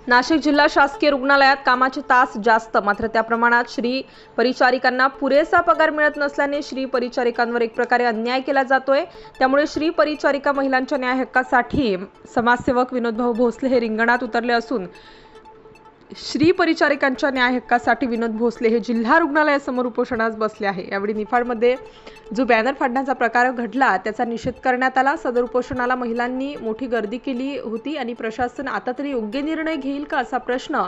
नाशिक जिल्हा शासकीय रुग्णालयात कामाचे तास जास्त, मात्र त्या प्रमाणात श्री परिचारिकांना पुरेसा पगार मिळत नसल्याने श्री परिचारिकांवर एक प्रकारे अन्याय केला जातोय। त्यामुळे श्री परिचारिका महिलांच्या न्याय हक्कासाठी समाजसेवक विनोदभाऊ भोसले हे रिंगणात उतरले असून श्री परिचारिकांच्या न्याय हक्कासाठी विनोद भोसले हे जिल्हा रुग्णालयासमोर उपोषणास बसले आहे। यावेळी निफाडमध्ये जो बॅनर फाडण्याचा प्रकार घडला त्याचा निषेध करण्यात आला। सदर उपोषणाला महिलांनी मोठी गर्दी केली होती आणि प्रशासन आता तरी योग्य निर्णय घेईल का असा प्रश्न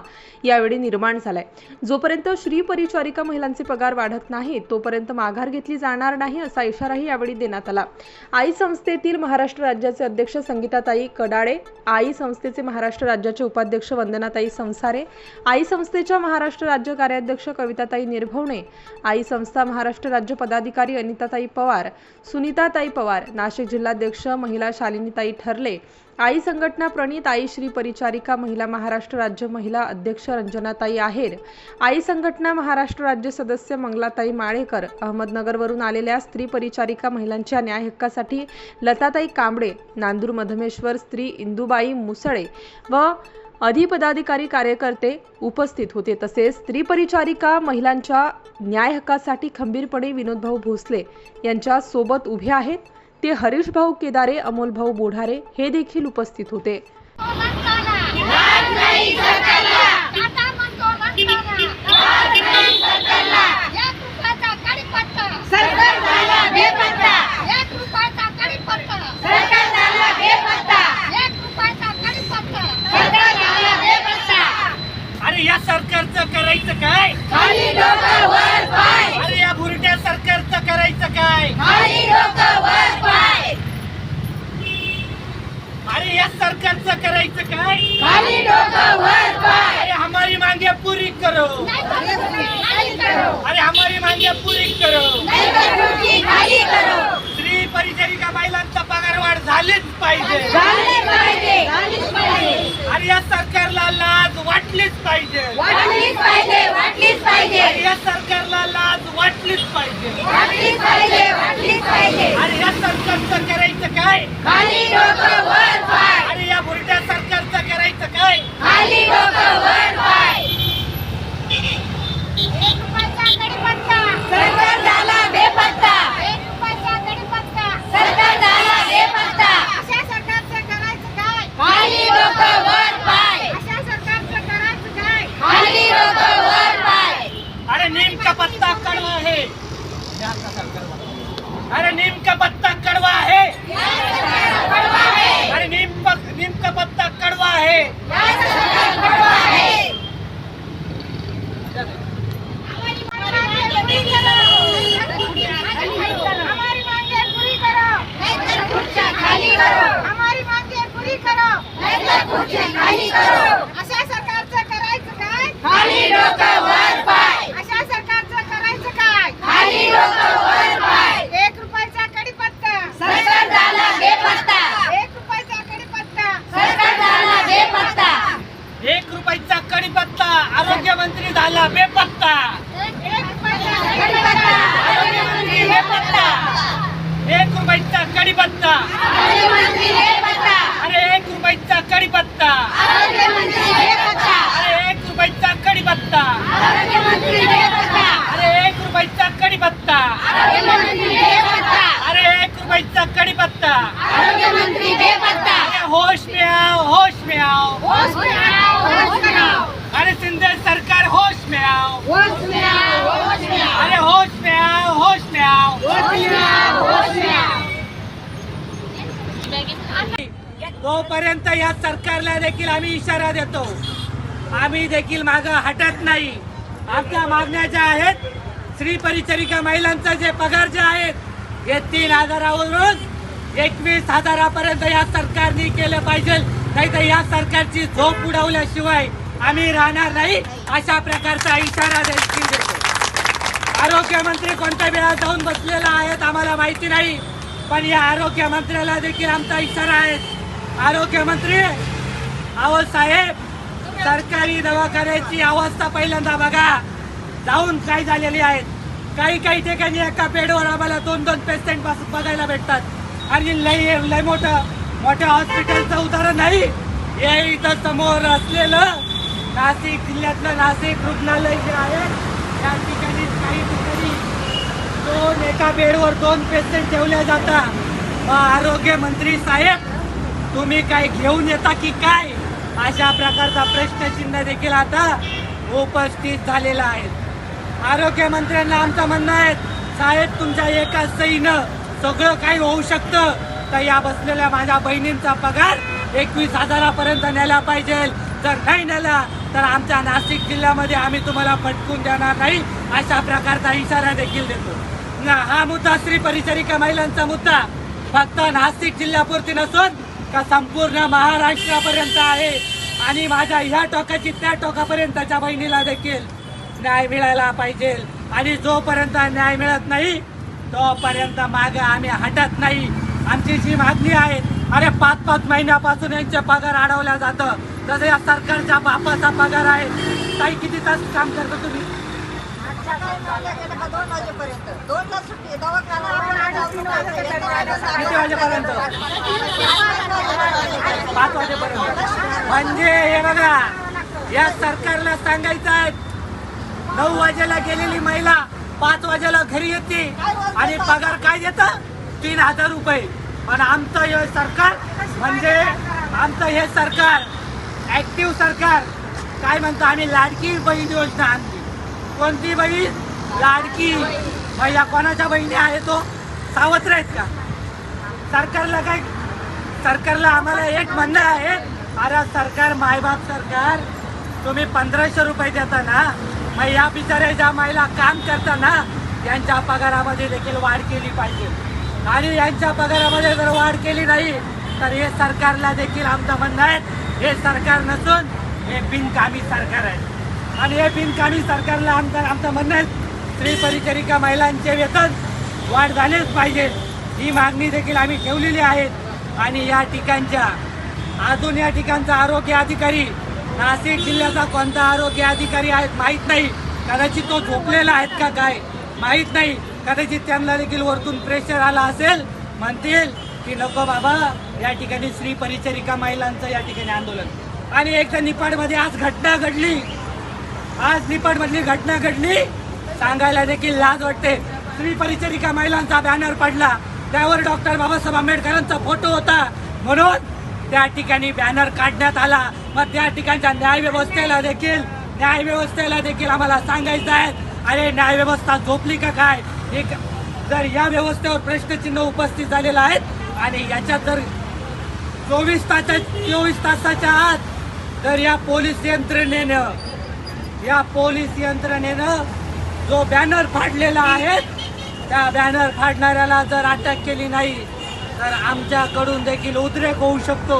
यावेळी निर्माण झालाय। जोपर्यंत श्री परिचारिका महिलांचे पगार वाढत नाही तोपर्यंत माघार घेतली जाणार नाही असा इशाराही यावेळी देण्यात आला। आई संस्थेतील महाराष्ट्र राज्याचे अध्यक्ष संगीताताई कडाळे, आई संस्थेचे महाराष्ट्र राज्याचे उपाध्यक्ष वंदनाताई संसारे, आई संस्थेच्या महाराष्ट्र राज्य कार्याध्यक्ष कविताताई निर्भवणे, आई संस्था महाराष्ट्र राज्य पदाधिकारी अनिताताई पवार, सुनीताताई पवार, नाशिक जिल्हाध्यक्ष महिला शालिनीताई ठरले, आई संघटना प्रणित, आई श्री परिचारिका महिला महाराष्ट्र राज्य महिला अध्यक्ष रंजनाताई आहेर, आई संघटना महाराष्ट्र राज्य सदस्य मंगलाताई माळेकर, अहमदनगरवरून आलेल्या स्त्री परिचारिका महिलांच्या न्याय हक्कासाठी लताताई कांबळे, नांदूर मधमेश्वर स्त्री इंदुबाई मुसळे व अधिपदाधिकारी कार्यकर्ते उपस्थित होते। तसेच स्त्री परिचारिका महिलांच्या न्याय हक्कासाठी खंबीरपणे विनोदभाऊ भोसले यांच्या सोबत उभे आहेत ते हरीश भाऊ केदारे, अमोल भाऊ बोढारे हे देखील उपस्थित होते। अरे या सरकारचं करायचं काय? खाली डोकं वर पाय. अरे या बुरट्या सरकारचं करायचं काय? खाली डोकं वर पाय. अरे या सरकारचं करायचं काय? खाली डोकं वर पाय. अरे हमारी मांगे पूरी करो. अरे हमारी मांगे पूरी करो. नाही तर खुर्ची खाली करो. स्त्री परिचारिका महिलांचा पगार वाढ झालीच पाहिजे. झाली पाहिजे. झालीच पाहिजे. अरे या सरकारला लाज वाटलीच पाहिजे. वाटलीच पाहिजे. वाटलीच पाहिजे. अरे या सरकारला लाज वाटलीच पाहिजे. वाटलीच पाहिजे. वाटलीच पाहिजे. अरे या सरकारचं करायचं काय? खाली डोकं वर पाय. अरे या बुरट्या सरकारचं करायचं काय? खाली डोकं वर पाय. सरकार झाला बेपत्ता. सरकार झाला बेपत्ता. खाली डोकं वर पाय. खाली डोकं वर पाय. अरे नीम का पत्ता कड़वा है. अरे नीम का पत्ता कड़वा है. अरे नीम का पत्ता कड़वा है. खाली करो. अशा सरकारचं करायचं काय? खाली डोकं वर पाय. अशा सरकारचं करायचं काय? खाली डोकं वर पाय. 1 रुपयाचा कढीपत्ता. सरकार झाला बेपत्ता. 1 रुपयाचा कढीपत्ता. सरकार झाला बेपत्ता. 1 रुपयाचा कढीपत्ता. आरोग्यमंत्री झाला बेपत्ता. 1 रुपयाचा कढीपत्ता. आरोग्यमंत्री बेपत्ता. 1 रुपयाचा कढीपत्ता. आरोग्यमंत्री बेपत्ता. अरे 1 रुपयाचा कढीपत्ता. आरोग्यमंत्री बेपत्ता. अरे 1 रुपयाचा कढीपत्ता. आरोग्यमंत्री बेपत्ता. अरे 1 रुपयाचा कढीपत्ता. आरोग्यमंत्री बेपत्ता. अरे 1 रुपयाचा कढीपत्ता. आरोग्यमंत्री बेपत्ता. अरे होश में आओ. होश में आओ. होश में आओ. होश में आओ. अरे सिंधे सरकार होश में आओ. होश में आओ. होश में आओ. अरे होश में आओ. होश में आओ. होश में आओ. होश में आओ. तोपर्यंत या सरकारला देखील आम्ही इशारा देतो. आम्ही देखील मागं हटत नाही. आमच्या मागण्या ज्या आहेत, स्त्री परिचारिका महिलांचा जे पगार जे आहेत हे 3,000वरून 21,000पर्यंत या सरकारने केलं पाहिजे. नाही तर या सरकारची झोप उडवल्याशिवाय आम्ही राहणार नाही, अशा प्रकारचा इशारा देखील देतो. आरोग्यमंत्री कोणत्या वेळा जाऊन बसलेला आहेत आम्हाला माहिती नाही, पण या आरोग्यमंत्र्याला देखील आमचा इशारा आहे. आरोग्यमंत्री, अहो साहेब, सरकारी दवाखान्याची अवस्था पहिल्यांदा बघा. जाऊन काय झालेली आहेत. काही ठिकाणी एका बेडवर आम्हाला 2-2 पेशंट बघायला भेटतात आणि लय मोठ्या हॉस्पिटलचं उदाहरण नाही, हे इथं समोर असलेलं नाशिक जिल्ह्यातलं नाशिक रुग्णालय जे आहे त्या ठिकाणी काही ठिकाणी एका बेडवर 2 पेशंट ठेवल्या जातात. मग आरोग्य मंत्री साहेब तुम्ही काय घेऊन येता की काय, अशा प्रकारचा प्रश्नचिन्ह देखील आता उपस्थित झालेला आहे. आरोग्य मंत्र्यांना आमचं म्हणणं आहे, साहेब तुमच्या एका सहीनं सगळं काही होऊ शकतं, तर या बसलेल्या माझ्या बहिणींचा पगार 21,000पर्यंत नेला पाहिजे. जर नाही नेला तर आमच्या नाशिक जिल्ह्यामध्ये आम्ही तुम्हाला पटकून देणार नाही, अशा प्रकारचा इशारा देखील देतो. हा मुद्दा स्त्री परिचारिका महिलांचा मुद्दा फक्त नाशिक जिल्ह्यापुरती नसून का संपूर्ण महाराष्ट्रापर्यंत आहे. आणि माझ्या ह्या टोकाची त्या टोकापर्यंतच्या बहिणीला देखील न्याय मिळायला पाहिजे. आणि जोपर्यंत न्याय मिळत नाही तोपर्यंत मागे आम्ही हटत नाही. आमची जी मागणी आहे, अरे 5-5 महिन्यापासून यांचे पगार अडवल्या जातं. जसं या सरकारच्या बापाचा पगार आहे. ताई किती तास काम करता तुम्ही? 2 वाजेपर्यंत 2ला सुट्टी दवाखाना किती वाजेपर्यंत? 5 वाजेपर्यंत. म्हणजे हे बघा, या सरकारला सांगायचं आहे 9 वाजेला गेलेली महिला 5 वाजेला घरी येते आणि पगार काय देतं? 3,000 रुपये. पण आमचं हे सरकार म्हणजे आमचं हे सरकार ऍक्टिव्ह सरकार काय म्हणतं, आम्ही लाडकी बहीण योजना आणली. कोणती बहीण? लाडकी. महिला कोणाच्या बहिणी आहे तो? सावत्र आहेत का? सरकारला काय, सरकारला आम्हाला एक म्हणणं आहे, अरे सरकार मायबाप सरकार तुम्ही 1,500 रुपये देता ना, मग या बिचारे ज्या महिला काम करता ना यांच्या पगारामध्ये देखील वाढ केली पाहिजे. आणि यांच्या पगारामध्ये जर वाढ केली नाही तर हे सरकारला देखील आमचं म्हणणं आहे, हे सरकार नसून हे बिनकामी सरकार आहे. आणि हे बिनकामी सरकारला आमचं म्हणणं आहे, स्त्री परिचारिका महिलांचे वेतन वाढ झालेच पाहिजे. ही मागणी देखील आम्ही ठेवलेली आहे. आणि या ठिकाणच्या अजून या ठिकाणचा आरोग्य अधिकारी नाशिक जिल्ह्याचा कोणता आरोग्य अधिकारी आहेत माहीत नाही. कदाचित तो झोपलेला आहेत का काय माहीत नाही. कदाचित त्यांना देखील वरतून प्रेशर आला असेल, म्हणतील की नको बाबा या ठिकाणी स्त्री परिचारिका महिलांचं या ठिकाणी आंदोलन. आणि एकदा निपाडमध्ये आज घटना घडली, आज निपाडमधली घटना घडली, सांगायला देखील लाज वाटते. स्त्री परिचारिका महिलांचा बॅनर पडला, त्यावर डॉक्टर बाबासाहेब आंबेडकरांचा फोटो होता म्हणून त्या ठिकाणी बॅनर काढण्यात आला. मग त्या ठिकाणच्या न्यायव्यवस्थेला देखील आम्हाला सांगायचं आहे, अरे न्यायव्यवस्था झोपली का काय? एक जर या व्यवस्थेवर प्रश्नचिन्ह उपस्थित झालेलं आहे आणि याच्यात जर 24 तासाच्या आत जर या पोलीस यंत्रणेनं जो बॅनर फाडलेला आहे त्या बॅनर फाडणाऱ्याला जर अटक केली नाही तर आमच्याकडून देखील उद्रेक होऊ शकतो.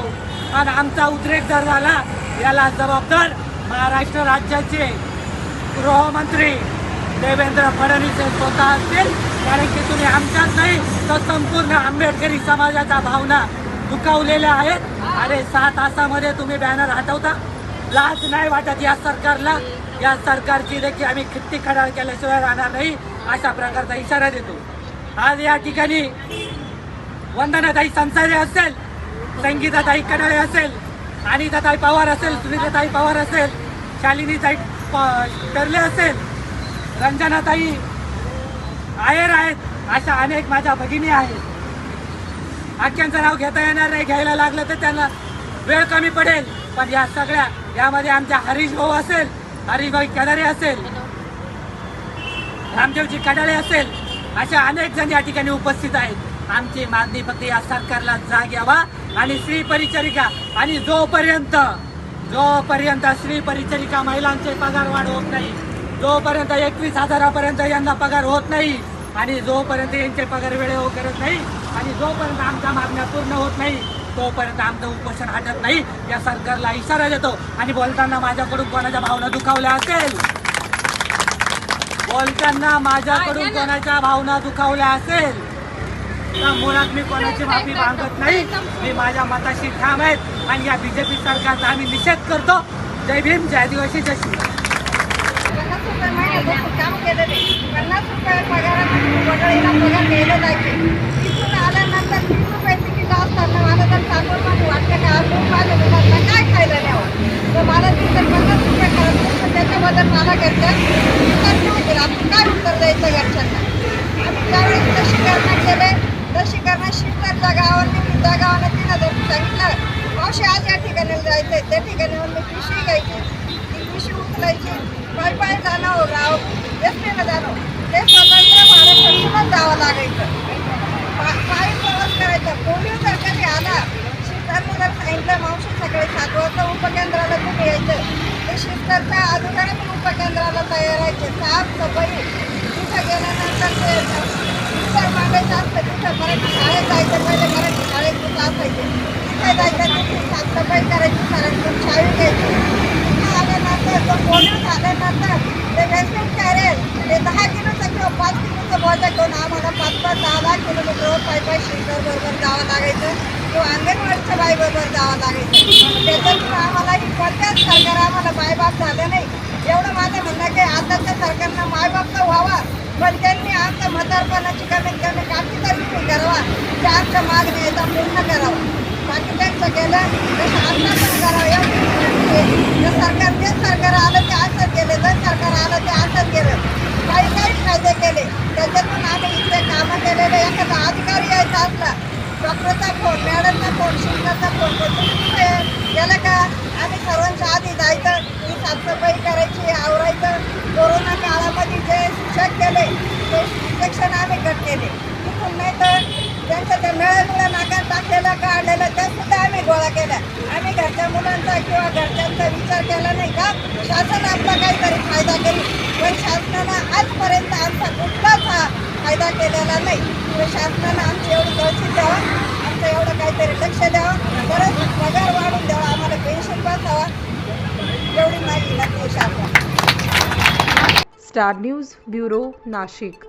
आणि आमचा उद्रेक जर झाला याला जबाबदार महाराष्ट्र राज्याचे गृहमंत्री देवेंद्र फडणवीस हे स्वतः असतील. कारण की तुम्ही आमच्याच नाही तर संपूर्ण आंबेडकरी समाजाच्या भावना दुखावलेल्या आहेत. अरे 6 तासामध्ये तुम्ही बॅनर हटवता, लाज नाही वाटत या सरकारला? या सरकारची देखील आम्ही खित्ती खडाळ केल्याशिवाय राहणार नाही, अशा प्रकारचा इशारा देतो. आज या ठिकाणी वंदनाताई संसारे असेल, संगीताताई कडाळे असेल, अनिताताई पवार असेल, सुनीताताई पवार असेल, शालिनीताई टर्ले असेल, रंजनाताई आयर आहेत, अशा अनेक माझ्या भगिनी आहेत. आख्यांचं नाव घेता येणार नाही, घ्यायला लागलं तर त्यांना वेळ कमी पडेल. पण या सगळ्या यामध्ये आमच्या हरीश भाऊ असेल, हरीशभाई कडाळे असेल, रामदेवजी कडाळे असेल, अशा अनेक जण या ठिकाणी उपस्थित आहेत. आमची मागणी फक्त या सरकारला जाग यावा आणि स्त्री परिचारिका आणि जोपर्यंत स्त्री परिचारिका महिलांचे पगार वाढ होत नाही, जोपर्यंत 21,000पर्यंत यांना पगार होत नाही आणि जोपर्यंत यांचे पगार वेळेवर करत नाही आणि जोपर्यंत आमच्या मागण्या पूर्ण होत नाही तोपर्यंत आमचं उपोषण हटत नाही, या सरकारला इशारा देतो. आणि बोलताना माझ्याकडून कोणाच्या भावना दुखावल्या असेल, तर मुळात मी कोणाची माफी मागत नाही. मी माझ्या मताशी ठाम आहेत आणि या बीजेपी सरकारचा आम्ही निषेध करतो. जय भीम, जय आदिवासी, जय श्री. 50 रुपये महिन्यात काम केलेले 50 रुपये पगारात वगळीला पगार द्यायला जायचे. इथून आल्यानंतर 30 रुपये तिकीट तिथं असताना मला जर चाकूरमध्ये वाटलं का मी माझ्या मुलांना काय खायला न्यावं, तर मला तिथं 50 रुपये खर्च होतो. त्याच्याबद्दल मला घरच्या उत्तर नव्हते. आपण काय उत्तर द्यायचं घरच्यांना? आम्ही त्यावेळेस लसीकरण केले. लसीकरण शिवतरच्या गावाने मी त्या गावाला 3000 सांगितलं, मावशी आज या ठिकाणी जायचंय. त्या ठिकाणी मी पिशवी घ्यायची, ती पिशवी उचलायची, पायी जाणं गाव एसटीनं जाणं, ते स्वतंत्र भाडं खर्चूनच जावं लागायचं. पायी प्रवास करायचा. पोलिओ जर कधी आला, शिस्तांनी जर सांगितलं मावशी सकाळी 7 वाजता उपकेंद्राला तुम्ही यायचं, ते शिस्ताच्या अगोदर मी उपकेंद्राला तयार व्हायचे. साफसफाई तिथं गेल्यानंतर ते उत्तर मागायचं असतं. तिथं मराठी शाळेत जायचं, पहिले मराठी शाळेत तिथं असायचे, तिथे जायचं, तिथे साफसफाई करायची, सरांची शाळेत घ्यायची. तिथं आल्यानंतर तो पोलिओ झाल्यानंतर ते वेस्टिंग कॅरेल ते 10 किलोचं किंवा 5 किलोचं बोजा घेऊन आम्हाला 5-10 किलोमीटरवर पायी शिल्डरबरोबर जावं लागायचं किंवा अंगणवाडीच्या बाईबरोबर जावं लागायचं. त्याच्यातून आम्हालाही कोणत्याच सरकार आम्हाला मायबाप झालं नाही. एवढं माझं म्हणणं की आताच्या सरकारनं मायबाप तर व्हावा, पण त्यांनी आमच्या म्हातारपणाची कमीत कमी काठी तरी तुम्ही करावा, त्या आमच्या मागण्या याचा पूर्ण करावं. बाकी त्यांचं केलं तसं आता पण करावं. एवढी सरकार जे सरकार आलं ते असंच केलं, जर सरकार आलं ते असंच केलं. काही फायदे केले, त्याच्यातून आम्ही इथे कामं केलेले. एखादा अधिकारी यायचा असला, डॉक्टरचा फोन, मॅडमचा फोन, शिक्षकाचा फोन, तुम्ही कुठे गेलं का, आम्ही सर्वांच्या आधी जायचं, ती साफसफाई करायची, आवरायचं. कोरोना काळामध्ये जे शिक्षक केले ते शिक्षण आम्ही कट केले. तिथून नाही तर त्यांचं ते मेळ्यामुळं नाकात टाकलेलं काढलेलं ते सुद्धा आम्ही गोळा केला. आम्ही घरच्या मुलांचा किंवा घरच्यांचा विचार केला नाही का शासन आपला काहीतरी फायदा करेल, पण शासनानं आजपर्यंत आमचा कुठलाच हा फायदा केलेला नाही. तर शासनानं आमची एवढी दळशी द्यावं, आमचं एवढं काहीतरी लक्ष द्यावं, परत पगार वाढून द्यावा, आम्हाला पेन्शन बसावा, एवढी माझी विनंती आहे शासनाला. Star news bureau, Nashik.